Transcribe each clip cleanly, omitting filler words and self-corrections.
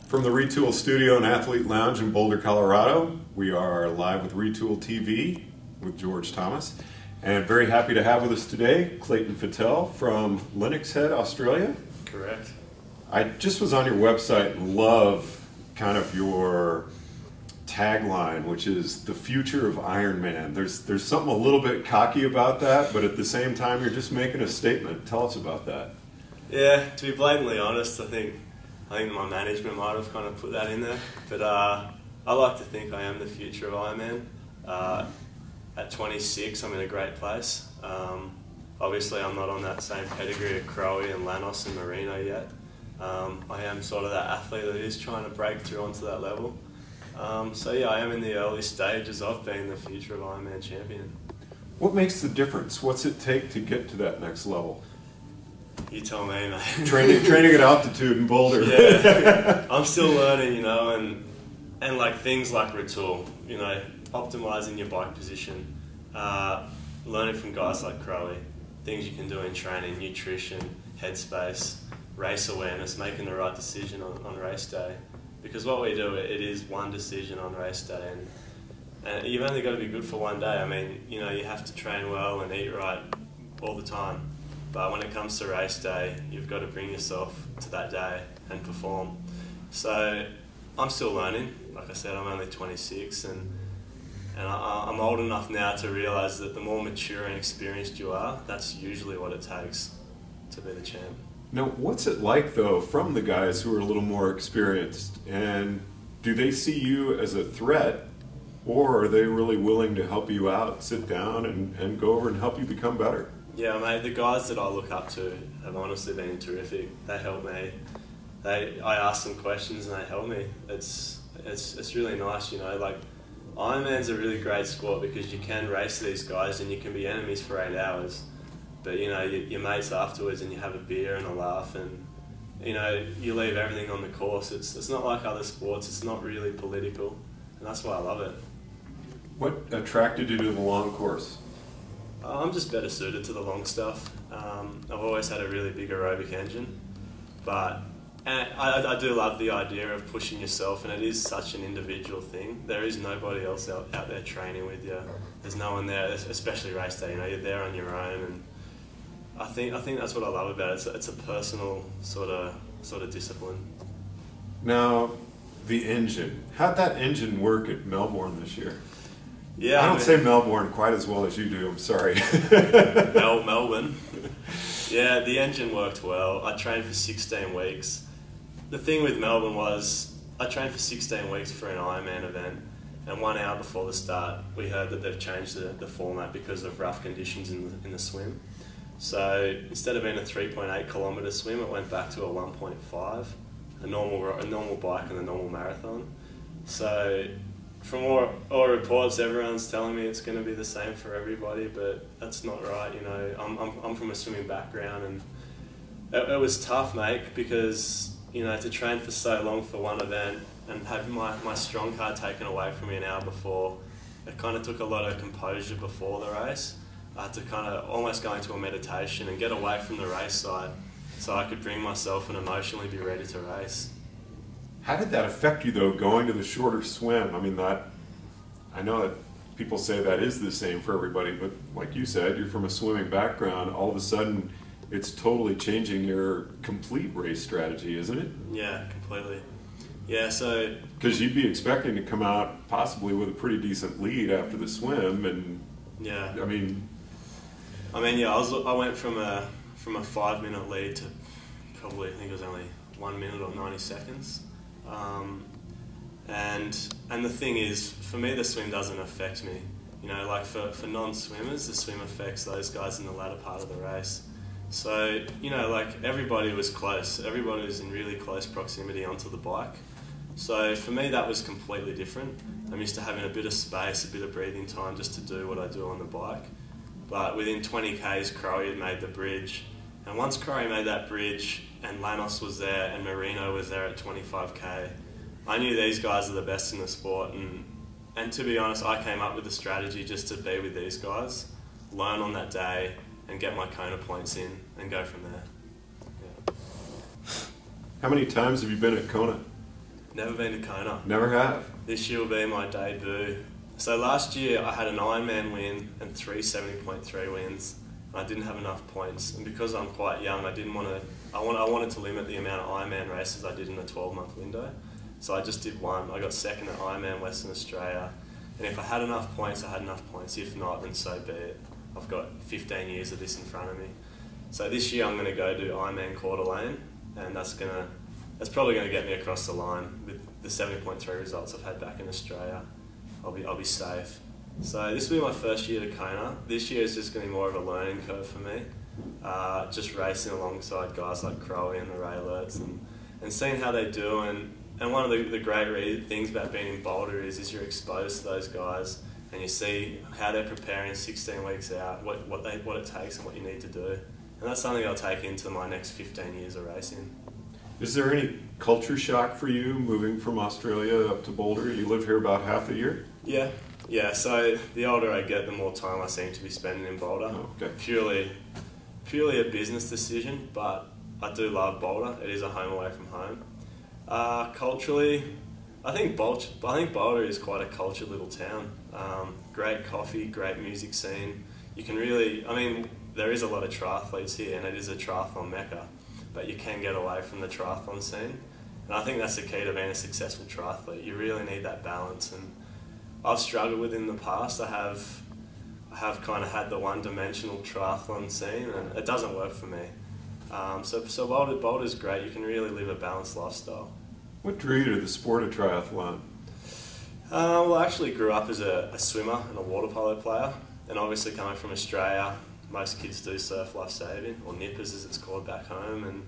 From the Retool Studio and Athlete Lounge in Boulder, Colorado, we are live with Retool TV with George Thomas. And very happy to have with us today Clayton Fettell from Lennox Head, Australia. Correct. I just was on your website and love kind of your tagline, which is the future of Ironman. There's something a little bit cocky about that, but at the same time you're just making a statement. Tell us about that. Yeah, to be blatantly honest, I think my management might have kind of put that in there, but I like to think I am the future of Ironman. At 26, I'm in a great place. Obviously, I'm not on that same pedigree of Crowe and Lanos and Marino yet. I am sort of that athlete that is trying to break through onto that level. So yeah, I am in the early stages of being the future of Ironman champion. What makes the difference? What's it take to get to that next level? You tell me, mate. Training at altitude in Boulder. Yeah, I'm still learning, you know, and like things like Retool, you know, optimizing your bike position, learning from guys like Crowe, things you can do in training, nutrition, headspace, race awareness, making the right decision on race day. Because what we do, it is one decision on race day, and you've only got to be good for one day. I mean, you know, you have to train well and eat right all the time. But when it comes to race day, you've got to bring yourself to that day and perform. So I'm still learning. Like I said, I'm only 26, and I'm old enough now to realise that the more mature and experienced you are, that's usually what it takes to be the champ. Now, what's it like, though, from the guys who are a little more experienced? And do they see you as a threat, or are they really willing to help you out, sit down, and go over and help you become better? Yeah, mate, the guys that I look up to have honestly been terrific. They help me. I ask them questions and they help me. It's really nice, you know. Like, Ironman's a really great sport because you can race these guys and you can be enemies for 8 hours. But, you know, your mates afterwards and you have a beer and a laugh and, you know, you leave everything on the course. It's not like other sports. It's not really political. And that's why I love it. What attracted you to the long course? I'm just better suited to the long stuff. I've always had a really big aerobic engine, but I do love the idea of pushing yourself, and it is such an individual thing. There is nobody else out there training with you. There's no one there, especially race day. You know, you're there on your own, and I think that's what I love about it. It's a personal sort of discipline. Now, the engine. How'd that engine work at Melbourne this year? Yeah, I don't say Melbourne quite as well as you do, I'm sorry. Melbourne. Yeah, the engine worked well. I trained for 16 weeks. The thing with Melbourne was I trained for 16 weeks for an Ironman event, and 1 hour before the start we heard that they've changed the format because of rough conditions in the swim. So instead of being a 3.8 kilometre swim, it went back to a 1.5, a normal bike and a normal marathon. So from all reports, everyone's telling me it's going to be the same for everybody, but that's not right. You know, I'm from a swimming background, and it was tough, mate, because, you know, to train for so long for one event and have my strong card taken away from me an hour before, it kind of took a lot of composure before the race. I had to kind of almost go into a meditation and get away from the race side so I could bring myself and emotionally be ready to race. How did that affect you, though, going to the shorter swim? I mean, I know that people say that is the same for everybody, but like you said, you're from a swimming background. All of a sudden, it's totally changing your complete race strategy, isn't it? Yeah, completely. Yeah, so... Because you'd be expecting to come out possibly with a pretty decent lead after the swim, and... Yeah. I mean, yeah, I went from a 5-minute lead to probably, I think it was only 1 minute or 90 seconds. And the thing is, for me, the swim doesn't affect me. You know, like for non-swimmers, the swim affects those guys in the latter part of the race. So, you know, like everybody was close. Everybody was in really close proximity onto the bike. So for me, that was completely different. I'm used to having a bit of space, a bit of breathing time just to do what I do on the bike. But within 20 Ks, Crowe had made the bridge. And once Crowe made that bridge and Lanos was there and Marino was there at 25K, I knew these guys are the best in the sport. And to be honest, I came up with a strategy just to be with these guys, learn on that day, and get my Kona points in and go from there. Yeah. How many times have you been at Kona? Never been to Kona. Never have. This year will be my debut. So last year I had an Ironman win and 3 70.3 wins. And I didn't have enough points, and because I'm quite young, I didn't want to. I wanted to limit the amount of Ironman races I did in a 12-month window. So I just did one. I got second at Ironman Western Australia, and if I had enough points, I had enough points. If not, then so be it. I've got 15 years of this in front of me. So this year I'm going to go do Ironman Coeur d'Alene, and that's probably going to get me across the line with the 70.3 results I've had back in Australia. I'll be safe. So this will be my first year to Kona. This year is just going to be more of a learning curve for me. Just racing alongside guys like Crowe and the Ray Lerts and seeing how they do. And one of the great things about being in Boulder is you're exposed to those guys and you see how they're preparing 16 weeks out, what it takes and what you need to do. And that's something I'll take into my next 15 years of racing. Is there any culture shock for you moving from Australia up to Boulder? You live here about half the year? Yeah, so the older I get, the more time I seem to be spending in Boulder. Oh, okay. Purely a business decision, but I do love Boulder. It is a home away from home. Culturally, I think Boulder is quite a cultured little town. Great coffee, great music scene. You can really, there is a lot of triathletes here, and it is a triathlon mecca, but you can get away from the triathlon scene. And I think that's the key to being a successful triathlete. You really need that balance, and I've struggled with in the past. I have kind of had the one-dimensional triathlon scene, and it doesn't work for me. So Boulder's great. You can really live a balanced lifestyle. What drew you to the sport of triathlon? Well, I actually grew up as a swimmer and a water polo player, and obviously coming from Australia, most kids do surf life saving, or nippers as it's called back home, and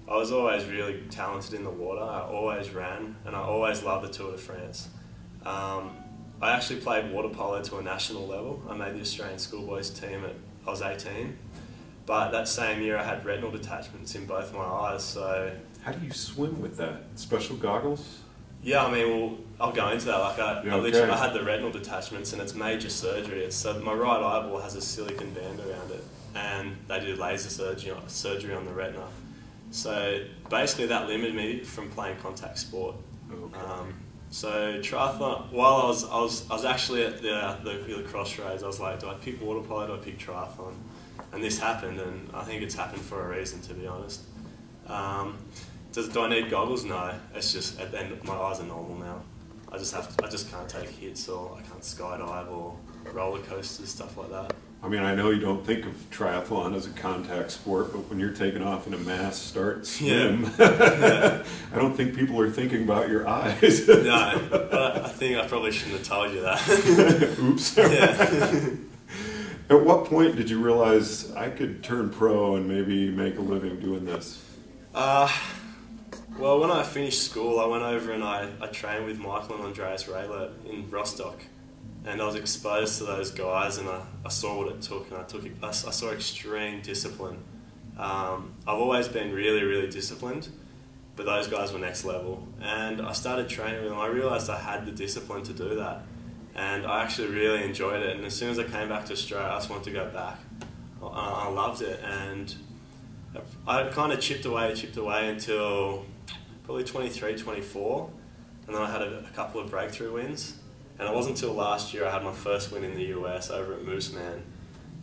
I was always really talented in the water. I always ran, and I always loved the Tour de France. I actually played water polo to a national level. I made the Australian schoolboys team I was 18, but that same year I had retinal detachments in both my eyes. So how do you swim with that? Special goggles? Yeah, I'll go into that. I had the retinal detachments, and it's major surgery. So my right eyeball has a silicon band around it, and they did laser surgery on the retina. So basically, that limited me from playing contact sport. Okay. So triathlon. While I was actually at the crossroads. I was like, do I pick water polo? Do I pick triathlon? And this happened, and I think it's happened for a reason, to be honest. Do I need goggles? No. It's just at the end, my eyes are normal now. I just can't take hits, or I can't skydive or roller coasters, stuff like that. I know you don't think of triathlon as a contact sport, but when you're taking off in a mass start swim, I don't think people are thinking about your eyes. No, but I think I probably shouldn't have told you that. Oops. Yeah. At what point did you realize I could turn pro and maybe make a living doing this? Well, when I finished school, I went over and I trained with Michael and Andreas Raylert in Rostock. And I was exposed to those guys, and I saw what it took, and I saw extreme discipline. I've always been really, really disciplined, but those guys were next level. And I started training with them. I realised I had the discipline to do that, and I actually really enjoyed it. And as soon as I came back to Australia, I just wanted to go back. I loved it, and I kind of chipped away until probably 23, 24, and then I had a couple of breakthrough wins. And it wasn't until last year I had my first win in the US over at Mooseman.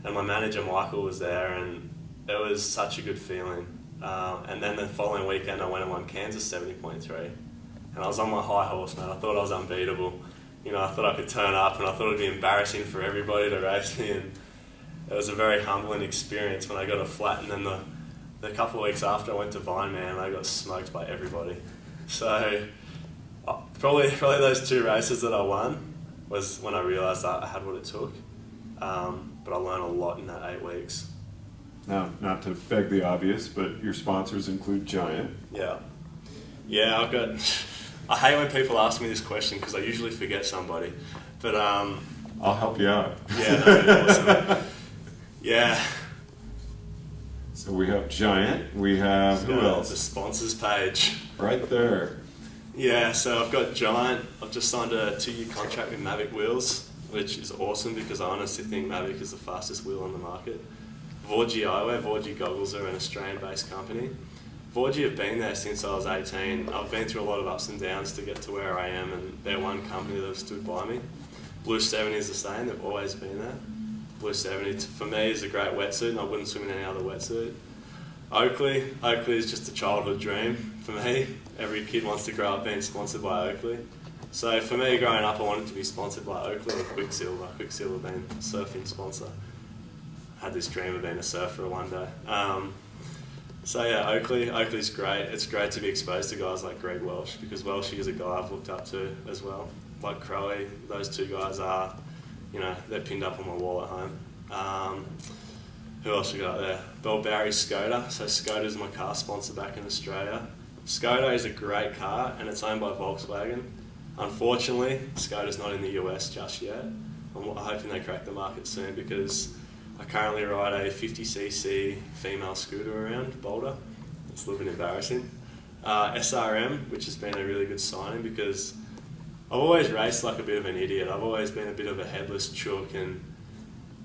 And my manager Michael was there, and it was such a good feeling. And then the following weekend I went and won Kansas 70.3. And I was on my high horse, man. I thought I was unbeatable. I thought I could turn up, and I thought it'd be embarrassing for everybody to race me. And it was a very humbling experience when I got a flat. And then the couple of weeks after I went to Vineman, I got smoked by everybody. So probably those two races that I won was when I realised I had what it took. But I learned a lot in that 8 weeks. Now, not to beg the obvious, but your sponsors include Giant. Yeah, I hate when people ask me this question because I usually forget somebody. But I'll help you out. Yeah, no, awesome. Yeah. So we have Giant. We have who else? The sponsors page. Right there. Yeah, so I've got Giant. I've just signed a 2-year contract with Mavic Wheels, which is awesome because I honestly think Mavic is the fastest wheel on the market. Vorji Eyewear, Vorji Goggles are an Australian-based company. Vorgy have been there since I was 18. I've been through a lot of ups and downs to get to where I am, and they're one company that have stood by me. Blue 70 is the same, they've always been there. Blue 70 for me is a great wetsuit, and I wouldn't swim in any other wetsuit. Oakley is just a childhood dream for me. Every kid wants to grow up being sponsored by Oakley. So for me, growing up, I wanted to be sponsored by Oakley or Quicksilver. Quicksilver being a surfing sponsor. I had this dream of being a surfer one day. So yeah, Oakley's great. It's great to be exposed to guys like Greg Welsh, because Welshie is a guy I've looked up to as well. Like Crowe, those two guys are, you know, they're pinned up on my wall at home. Who else we got there? Bell Barry Skoda. So Skoda's my car sponsor back in Australia. Skoda is a great car, and it's owned by Volkswagen. Unfortunately, Skoda's not in the US just yet. I'm hoping they crack the market soon, because I currently ride a 50cc female scooter around Boulder. It's a little bit embarrassing. SRM, which has been a really good signing, because I've always raced like a bit of an idiot. I've always been a bit of a headless chook, and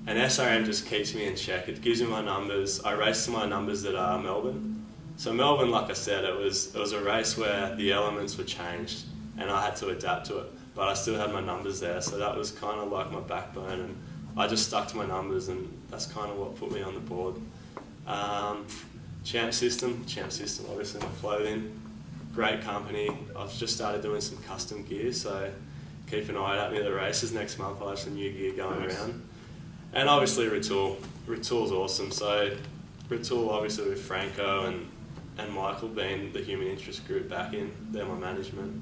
SRM just keeps me in check. It gives me my numbers. I race to my numbers at Melbourne. So Melbourne, like I said, it was a race where the elements were changed, and I had to adapt to it. But I still had my numbers there, so that was kind of like my backbone, and I just stuck to my numbers, and that's kind of what put me on the board. Champ System, obviously my clothing, great company. I've just started doing some custom gear, so keep an eye out at me at the races next month. I'll have some new gear going around. And obviously Retool. Retool's awesome. So Retool, obviously with Franco and Michael being the human interest group back in, they're my management.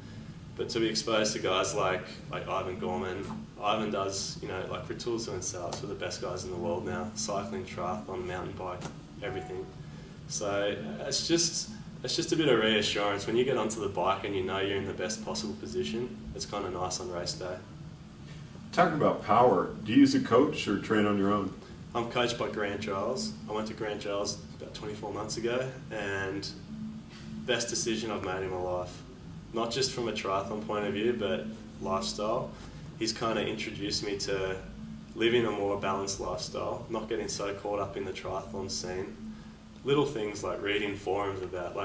But to be exposed to guys like Ivan Gorman, Ivan does, you know, like Retool's doing setups for the best guys in the world now, cycling, triathlon, mountain bike, everything. So it's just a bit of reassurance when you get onto the bike and you know you're in the best possible position. It's kind of nice on race day. Talking about power, do you use a coach or train on your own? I'm coached by Grant Giles. I went to Grant Giles about 24 months ago, and best decision I've made in my life. Not just from a triathlon point of view, but lifestyle. He's kind of introduced me to living a more balanced lifestyle, not getting so caught up in the triathlon scene. Little things like reading forums about,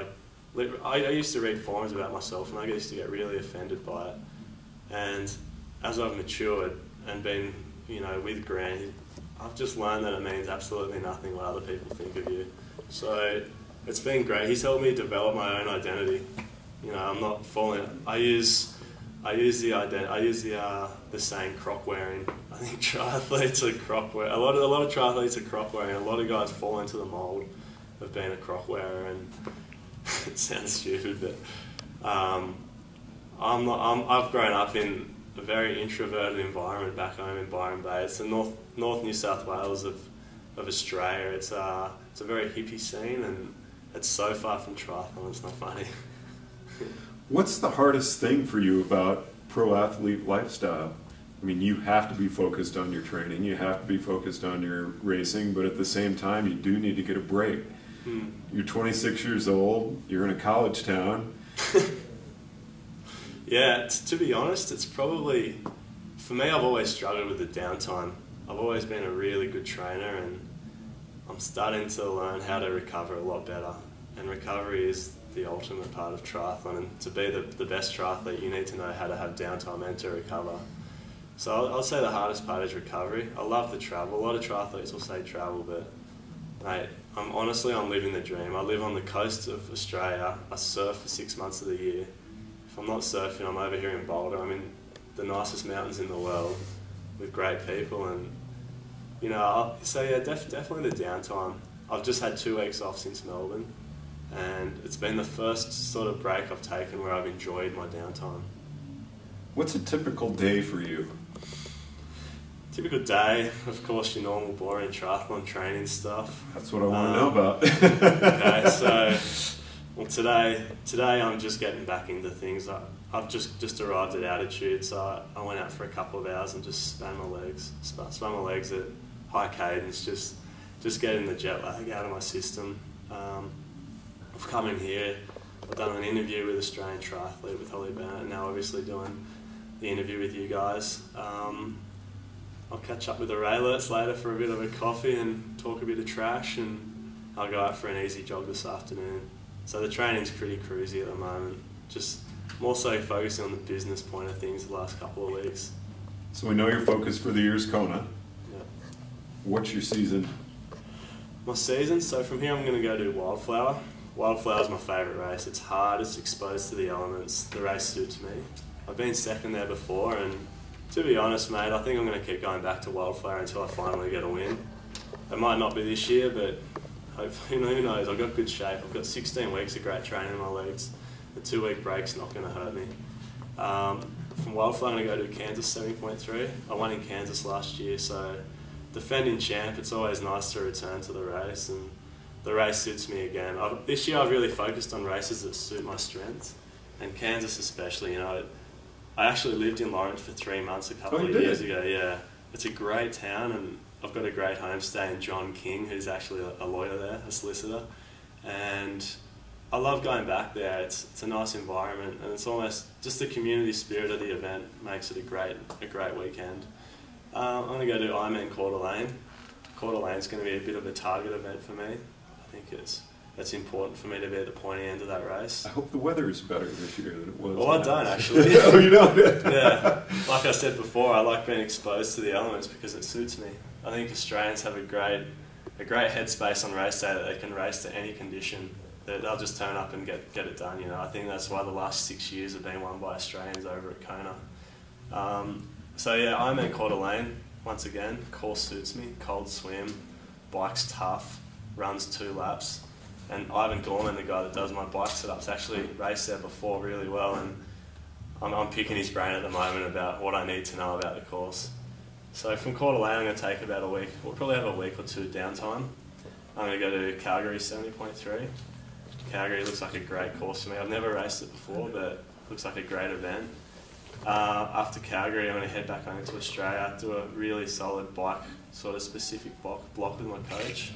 I used to read forums about myself, and I used to get really offended by it. And as I've matured and been, you know, with Grant, I've just learned that it means absolutely nothing what other people think of you. So it's been great. He's helped me develop my own identity. You know, I'm not falling. I use the saying croc wearing. I think triathletes are croc wearing. A lot of triathletes are croc wearing. A lot of guys fall into the mold of being a croc wearer, and it sounds stupid, but I've grown up in a very introverted environment back home in Byron Bay. It's the North New South Wales of Australia. It's a very hippie scene, and it's so far from triathlon. It's not funny. What's the hardest thing for you about pro athlete lifestyle? I mean, you have to be focused on your training, you have to be focused on your racing, but at the same time, you do need to get a break. You're 26 years old, you're in a college town. Yeah, to be honest, it's probably, for me, I've always struggled with the downtime. I've always been a really good trainer, and I'm starting to learn how to recover a lot better. And recovery is the ultimate part of triathlon, and to be the best triathlete, you need to know how to have downtime and to recover. So I'll say the hardest part is recovery. I love the travel. A lot of triathletes will say travel, but mate, I'm living the dream. I live on the coast of Australia. I surf for 6 months of the year. If I'm not surfing, I'm over here in Boulder. I'm in the nicest mountains in the world with great people, and you know, so yeah, definitely the downtime. I've just had 2 weeks off since Melbourne, and it's been the first sort of break I've taken where I've enjoyed my downtime. What's a typical day for you? Typical day, of course, your normal boring triathlon training stuff. That's what I want to know about. Okay, so well, today I'm just getting back into things. I've just arrived at altitude, so I went out for a couple of hours and just spun my legs at high cadence, just getting the jet lag out of my system. I've come in here, I've done an interview with Australian Triathlete with Holly Bennett, and now obviously doing the interview with you guys. I'll catch up with the Raylets later for a bit of a coffee and talk a bit of trash, and I'll go out for an easy jog this afternoon. So the training's pretty cruisy at the moment. Just more so focusing on the business point of things the last couple of weeks. So we know your focus for the year is Kona. Yeah. What's your season? My season, so from here I'm going to go do Wildflower. Wildflower's my favourite race. It's hard, it's exposed to the elements. The race suits me. I've been second there before, and to be honest, mate, I think I'm going to keep going back to Wildflower until I finally get a win. It might not be this year, but hopefully, who knows? I've got good shape. I've got 16 weeks of great training in my legs. The 2-week break's not going to hurt me. From Wildflower, I'm going to go to Kansas 70.3. I won in Kansas last year, so defending champ, it's always nice to return to the race, and the race suits me again. This year I've really focused on races that suit my strengths, and Kansas especially. You know, I actually lived in Lawrence for 3 months a couple of years ago. Yeah, it's a great town, and I've got a great homestay in John King, who's actually a lawyer there, a solicitor, and I love going back there. It's a nice environment, and it's almost just the community spirit of the event makes it a great weekend. I'm going to go to Ironman Coeur d'Alene. Coeur d'Alene's going to be a bit of a target event for me. I think it's important for me to be at the pointy end of that race. I hope the weather is better this year than it was. Well, I don't actually. Oh, you don't? Yeah. Like I said before, I like being exposed to the elements because it suits me. I think Australians have a great headspace on race day that they can race to any condition. That they'll just turn up and get it done. You know, I think that's why the last 6 years have been won by Australians over at Kona. So yeah, I'm in Coeur d'Alene once again. Course suits me. Cold swim, bike's tough, runs 2 laps. And Ivan Gorman, the guy that does my bike setups, actually raced there before really well, and I'm picking his brain at the moment about what I need to know about the course. So from Coeur d'Alene, I'm going to take about a week. We'll probably have a week or 2 downtime. I'm going to go to Calgary 70.3. Calgary looks like a great course for me. I've never raced it before, but it looks like a great event. After Calgary, I'm going to head back home to Australia, do a really solid bike, sort of specific block with my coach,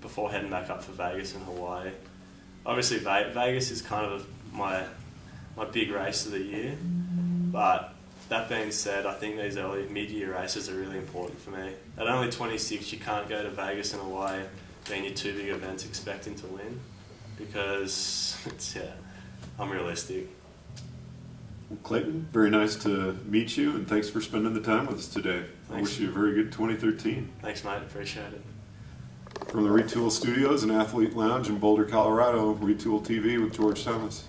before heading back up for Vegas and Hawaii. Obviously, Vegas is kind of my big race of the year, but that being said, I think these early mid-year races are really important for me. At only 26, you can't go to Vegas and Hawaii being your 2 big events expecting to win, because I'm realistic. Well, Clayton, very nice to meet you, and thanks for spending the time with us today. Thanks. I wish you a very good 2013. Thanks, mate. Appreciate it. From the Retool Studios and Athlete Lounge in Boulder, Colorado, Retool TV with George Thomas.